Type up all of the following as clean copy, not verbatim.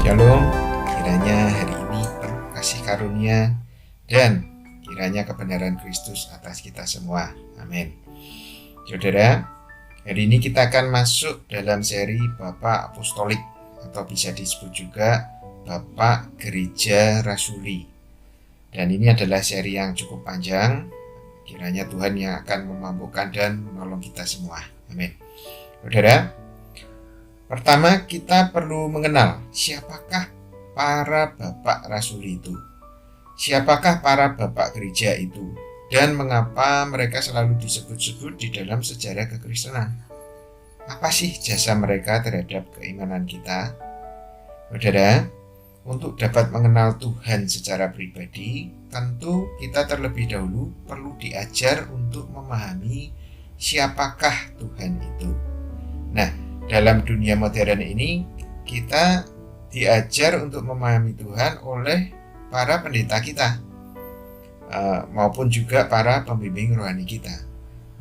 Shalom, kiranya hari ini penuh kasih karunia dan kiranya kebenaran Kristus atas kita semua. Amin. Saudara, hari ini kita akan masuk dalam seri Bapak Apostolik atau bisa disebut juga Bapak Gereja Rasuli. Dan ini adalah seri yang cukup panjang. Kiranya Tuhan yang akan memampukan dan menolong kita semua. Amin. Saudara, pertama, kita perlu mengenal siapakah para bapak rasuli itu. Siapakah para bapak gereja itu dan mengapa mereka selalu disebut-sebut di dalam sejarah kekristenan. Apa sih jasa mereka terhadap keimanan kita? Saudara, untuk dapat mengenal Tuhan secara pribadi, tentu kita terlebih dahulu perlu diajar untuk memahami siapakah Tuhan itu. Nah, dalam dunia modern ini, kita diajar untuk memahami Tuhan oleh para pendeta kita, maupun juga para pembimbing rohani kita.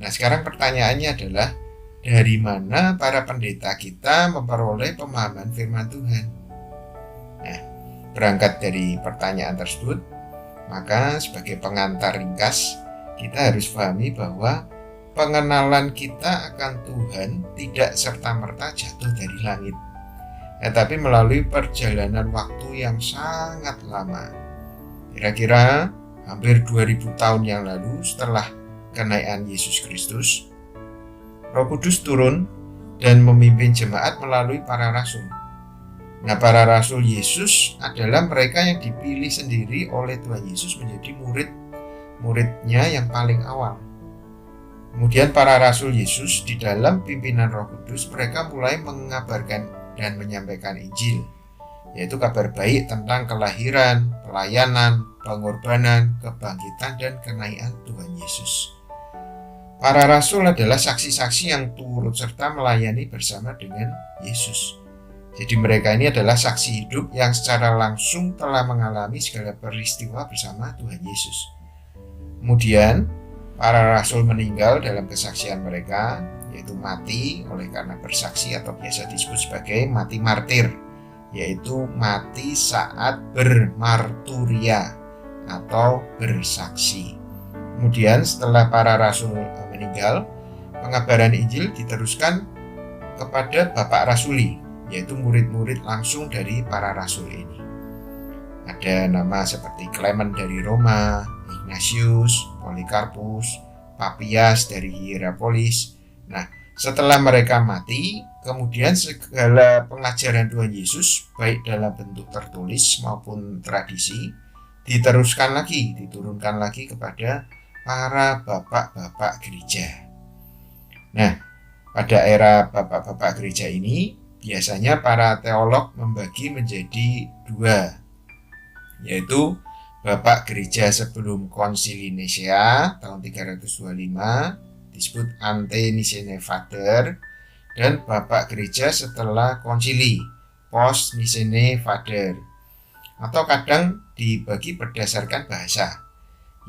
Nah, sekarang pertanyaannya adalah, dari mana para pendeta kita memperoleh pemahaman firman Tuhan? Nah, berangkat dari pertanyaan tersebut, maka sebagai pengantar ringkas, kita harus pahami bahwa pengenalan kita akan Tuhan tidak serta-merta jatuh dari langit, tetapi melalui perjalanan waktu yang sangat lama. Kira-kira hampir 2000 tahun yang lalu setelah kenaikan Yesus Kristus, Roh Kudus turun dan memimpin jemaat melalui para rasul. Nah, para rasul Yesus adalah mereka yang dipilih sendiri oleh Tuhan Yesus menjadi murid-muridnya yang paling awal. Kemudian para rasul Yesus di dalam pimpinan Roh Kudus, mereka mulai mengabarkan dan menyampaikan Injil, yaitu kabar baik tentang kelahiran, pelayanan, pengorbanan, kebangkitan, dan kenaikan Tuhan Yesus. Para rasul adalah saksi-saksi yang turut serta melayani bersama dengan Yesus. Jadi mereka ini adalah saksi hidup yang secara langsung telah mengalami segala peristiwa bersama Tuhan Yesus. Kemudian para rasul meninggal dalam kesaksian mereka, yaitu mati oleh karena bersaksi atau biasa disebut sebagai mati martir, yaitu mati saat bermarturia atau bersaksi. Kemudian setelah para rasul meninggal, pengabaran Injil diteruskan kepada bapak rasuli, yaitu murid-murid langsung dari para rasul ini. Ada nama seperti Clement dari Roma, Ignatius, Polikarpus, Papias dari Hierapolis. Nah, setelah mereka mati, kemudian segala pengajaran Tuhan Yesus, baik dalam bentuk tertulis maupun tradisi, diturunkan lagi kepada para bapak-bapak gereja. Nah, pada era bapak-bapak gereja ini, biasanya para teolog membagi menjadi dua, yaitu Bapak Gereja sebelum Konsili Nisea tahun 325 disebut Ante Nicene Fader, dan Bapak Gereja setelah Konsili Post Nicene Fader, atau kadang dibagi berdasarkan bahasa,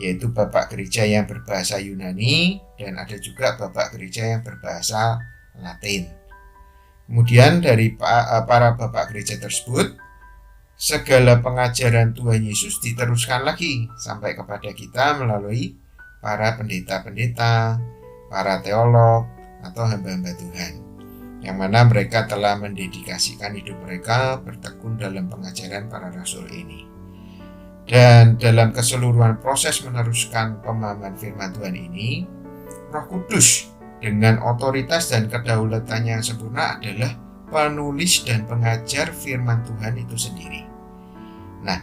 yaitu Bapak Gereja yang berbahasa Yunani dan ada juga Bapak Gereja yang berbahasa Latin. Kemudian dari para Bapak Gereja tersebut, segala pengajaran Tuhan Yesus diteruskan lagi sampai kepada kita melalui para pendeta-pendeta, para teolog, atau hamba-hamba Tuhan, yang mana mereka telah mendedikasikan hidup mereka bertekun dalam pengajaran para rasul ini. Dan dalam keseluruhan proses meneruskan pemahaman firman Tuhan ini, Roh Kudus dengan otoritas dan kedaulatannya yang sempurna adalah penulis dan pengajar firman Tuhan itu sendiri. Nah,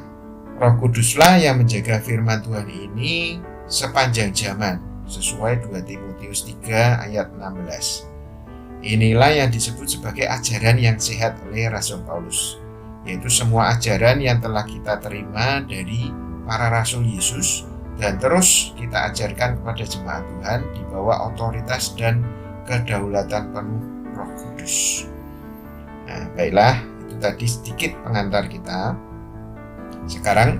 Roh Kuduslah yang menjaga firman Tuhan ini sepanjang zaman, sesuai 2 Timotius 3 ayat 16. Inilah yang disebut sebagai ajaran yang sehat oleh Rasul Paulus, yaitu semua ajaran yang telah kita terima dari para rasul Yesus dan terus kita ajarkan kepada jemaat Tuhan di bawah otoritas dan kedaulatan penuh Roh Kudus. Nah, baiklah, itu tadi sedikit pengantar kita. Sekarang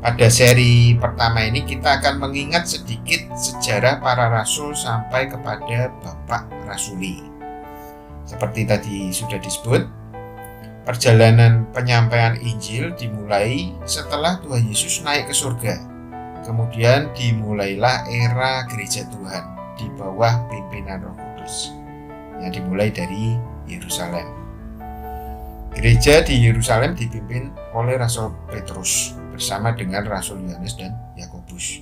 pada seri pertama ini kita akan mengingat sedikit sejarah para rasul sampai kepada Bapak Rasuli. Seperti tadi sudah disebut, Perjalanan penyampaian Injil dimulai setelah Tuhan Yesus naik ke surga. Kemudian dimulailah era gereja Tuhan di bawah pimpinan Roh Kudus yang dimulai dari Yerusalem. Gereja di Yerusalem dipimpin oleh Rasul Petrus bersama dengan Rasul Yohanes dan Yakobus.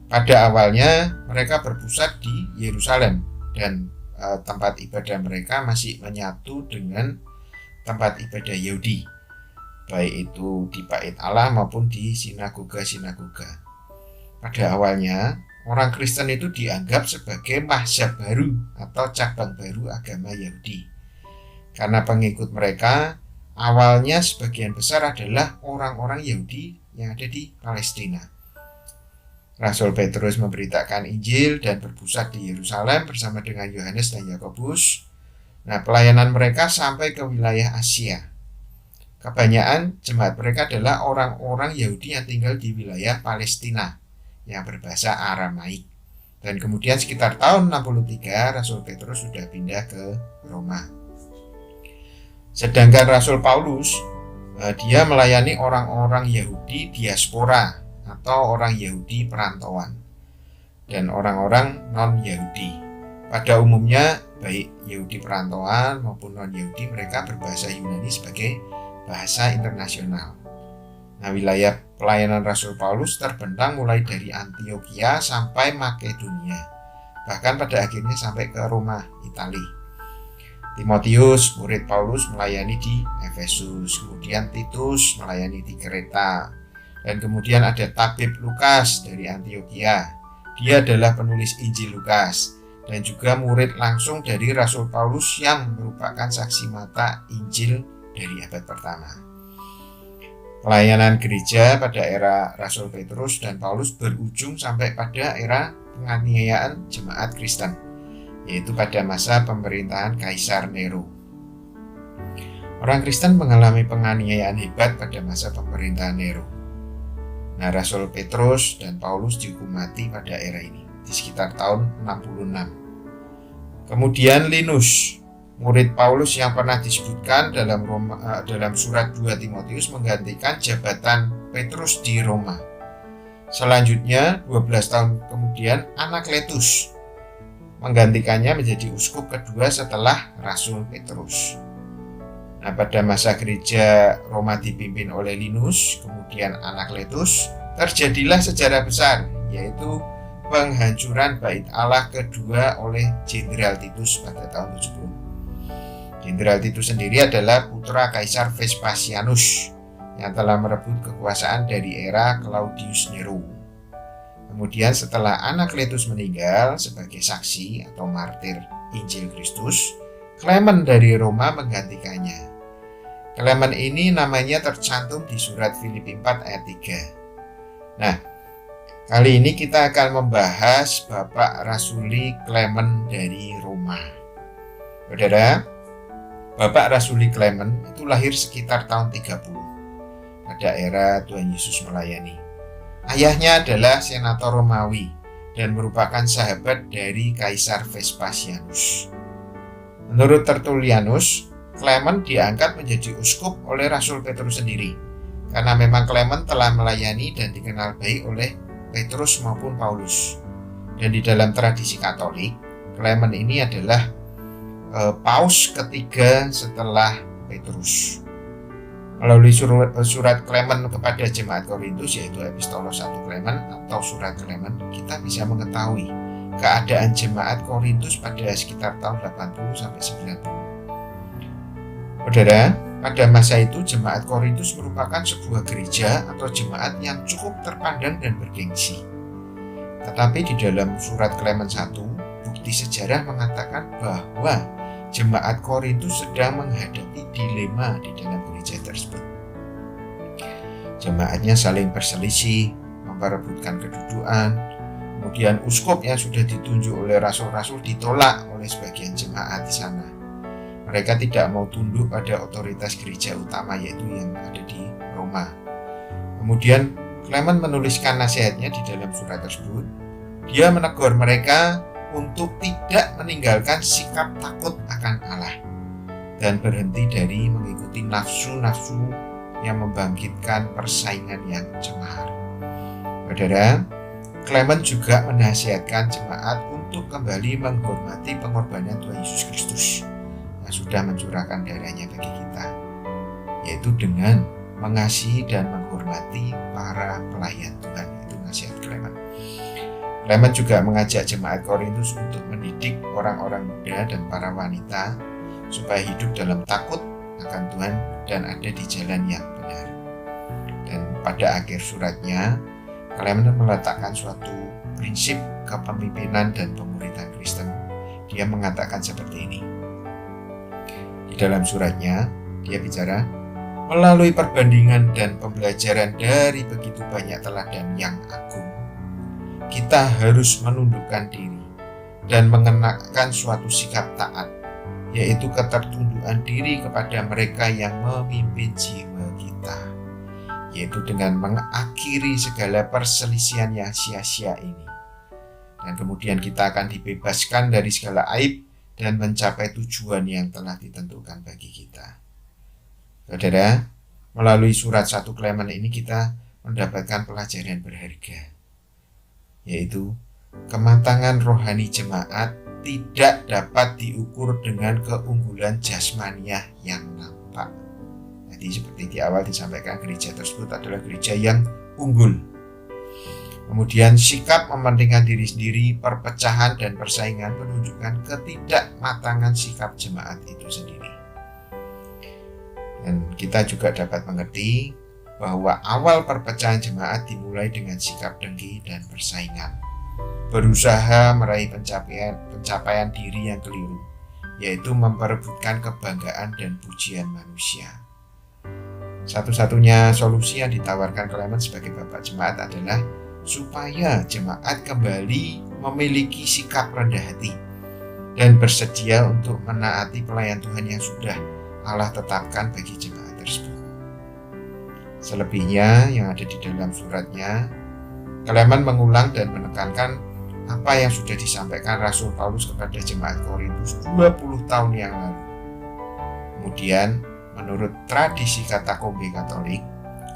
Pada awalnya mereka berpusat di Yerusalem dan tempat ibadah mereka masih menyatu dengan tempat ibadah Yahudi, baik itu di Bait Allah maupun di sinagoga-sinagoga. Pada awalnya, orang Kristen itu dianggap sebagai mazhab baru atau cabang baru agama Yahudi. Karena pengikut mereka, awalnya sebagian besar adalah orang-orang Yahudi yang ada di Palestina. Rasul Petrus memberitakan Injil dan berpusat di Yerusalem bersama dengan Yohanes dan Yakobus. Nah, pelayanan mereka sampai ke wilayah Asia. Kebanyakan jemaat mereka adalah orang-orang Yahudi yang tinggal di wilayah Palestina yang berbahasa Aramaik. Dan kemudian sekitar tahun 63 Rasul Petrus sudah pindah ke Roma. Sedangkan Rasul Paulus, dia melayani orang-orang Yahudi diaspora atau orang Yahudi perantauan dan orang-orang non-Yahudi. Pada umumnya, baik Yahudi perantauan maupun non-Yahudi, mereka berbahasa Yunani sebagai bahasa internasional. Nah, wilayah pelayanan Rasul Paulus terbentang mulai dari Antioquia sampai Makedonia, bahkan pada akhirnya sampai ke Roma, Italia. Timotius, murid Paulus, melayani di Efesus, kemudian Titus melayani di Kreta, dan kemudian ada tabib Lukas dari Antioquia. Dia adalah penulis Injil Lukas dan juga murid langsung dari Rasul Paulus yang merupakan saksi mata Injil dari abad pertama. Pelayanan gereja pada era Rasul Petrus dan Paulus berujung sampai pada era penganiayaan jemaat Kristen, yaitu pada masa pemerintahan Kaisar Nero. Orang Kristen mengalami penganiayaan hebat pada masa pemerintahan Nero. Nah, Rasul Petrus dan Paulus dihukum mati pada era ini di sekitar tahun 66. Kemudian Linus, murid Paulus yang pernah disebutkan dalam surat 2 Timotius, menggantikan jabatan Petrus di Roma. Selanjutnya, 12 tahun kemudian, Anakletus menggantikannya menjadi uskup kedua setelah Rasul Petrus. Nah, pada masa gereja Roma dipimpin oleh Linus, kemudian Anakletus, terjadilah sejarah besar, yaitu penghancuran Bait Allah kedua oleh Jenderal Titus pada tahun 70. Jenderal Titus sendiri adalah putra Kaisar Vespasianus yang telah merebut kekuasaan dari era Claudius Nero. Kemudian setelah Anakletus meninggal sebagai saksi atau martir Injil Kristus, Clement dari Roma menggantikannya. Clement ini namanya tercantum di surat Filipi 4 ayat 3. Nah, kali ini kita akan membahas Bapak Rasuli Clement dari Roma. Saudara, Bapak Rasuli Clement itu lahir sekitar tahun 30 pada era Tuhan Yesus melayani. Ayahnya adalah senator Romawi dan merupakan sahabat dari Kaisar Vespasianus. Menurut Tertullianus, Clement diangkat menjadi uskup oleh Rasul Petrus sendiri, karena memang Clement telah melayani dan dikenal baik oleh Petrus maupun Paulus. Dan di dalam tradisi Katolik, Clement ini adalah paus ketiga setelah Petrus. Melalui surat Clement kepada jemaat Korintus, yaitu Epistolos 1 Clement atau surat Clement, kita bisa mengetahui keadaan jemaat Korintus pada sekitar tahun 80 sampai 90. Saudara, pada masa itu jemaat Korintus merupakan sebuah gereja atau jemaat yang cukup terpandang dan bergengsi. Tetapi di dalam surat Clement 1, bukti sejarah mengatakan bahwa jemaat Korintus sedang menghadapi dilema di dalam gereja tersebut. Jemaatnya saling berselisih, memperebutkan kedudukan. Kemudian uskup yang sudah ditunjuk oleh rasul-rasul ditolak oleh sebagian jemaat di sana. Mereka tidak mau tunduk pada otoritas gereja utama, yaitu yang ada di Roma. Kemudian Clement menuliskan nasihatnya di dalam surat tersebut. Dia menegur mereka untuk tidak meninggalkan sikap takut akan Allah. dan berhenti dari mengikuti nafsu-nafsu yang membangkitkan persaingan yang cemar. Saudara, Clement juga menasihatkan jemaat untuk kembali menghormati pengorbanan Tuhan Yesus Kristus yang sudah mencurahkan darahnya bagi kita, yaitu dengan mengasihi dan menghormati para pelayan Tuhan. Itu nasihat Clement. Clement juga mengajak jemaat Korintus untuk mendidik orang-orang muda dan para wanita supaya hidup dalam takut akan Tuhan dan ada di jalan yang benar. Dan pada akhir suratnya, Clement meletakkan suatu prinsip kepemimpinan dan pemuridan Kristen. Dia mengatakan seperti ini. Di dalam suratnya, dia bicara, melalui perbandingan dan pembelajaran dari begitu banyak teladan yang agung, kita harus menundukkan diri dan mengenakan suatu sikap taat, yaitu ketertundukan diri kepada mereka yang memimpin jiwa kita, yaitu dengan mengakhiri segala perselisihan yang sia-sia ini. Dan kemudian kita akan dibebaskan dari segala aib dan mencapai tujuan yang telah ditentukan bagi kita. Saudara, melalui surat 1 Clement ini kita mendapatkan pelajaran berharga, yaitu kematangan rohani jemaat tidak dapat diukur dengan keunggulan jasmaniah yang nampak. Jadi seperti di awal disampaikan, gereja tersebut adalah gereja yang unggul. Kemudian sikap mementingkan diri sendiri, perpecahan dan persaingan menunjukkan ketidakmatangan sikap jemaat itu sendiri. Dan kita juga dapat mengerti bahwa awal perpecahan jemaat dimulai dengan sikap dengki dan persaingan, berusaha meraih pencapaian diri yang keliru, yaitu memperebutkan kebanggaan dan pujian manusia. Satu-satunya solusi yang ditawarkan Clement sebagai bapak jemaat adalah supaya jemaat kembali memiliki sikap rendah hati dan bersedia untuk menaati pelayan Tuhan yang sudah Allah tetapkan bagi jemaat tersebut. Selebihnya yang ada di dalam suratnya, Clement mengulang dan menekankan apa yang sudah disampaikan Rasul Paulus kepada jemaat Korintus 20 tahun yang lalu. Kemudian, menurut tradisi katakombe Katolik,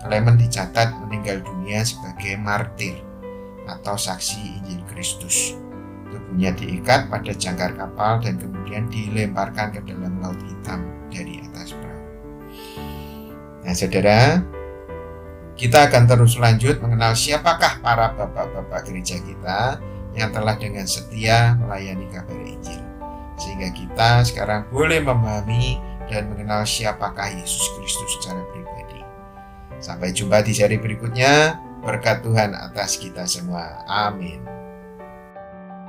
Clement dicatat meninggal dunia sebagai martir atau saksi Injil Kristus. Tubuhnya diikat pada jangkar kapal dan kemudian dilemparkan ke dalam laut hitam dari atas perahu. Nah, saudara, kita akan terus lanjut mengenal siapakah para bapak-bapak gereja kita yang telah dengan setia melayani kabar Injil, sehingga kita sekarang boleh memahami dan mengenal siapakah Yesus Kristus secara pribadi. Sampai jumpa di seri berikutnya. Berkat Tuhan atas kita semua. Amin.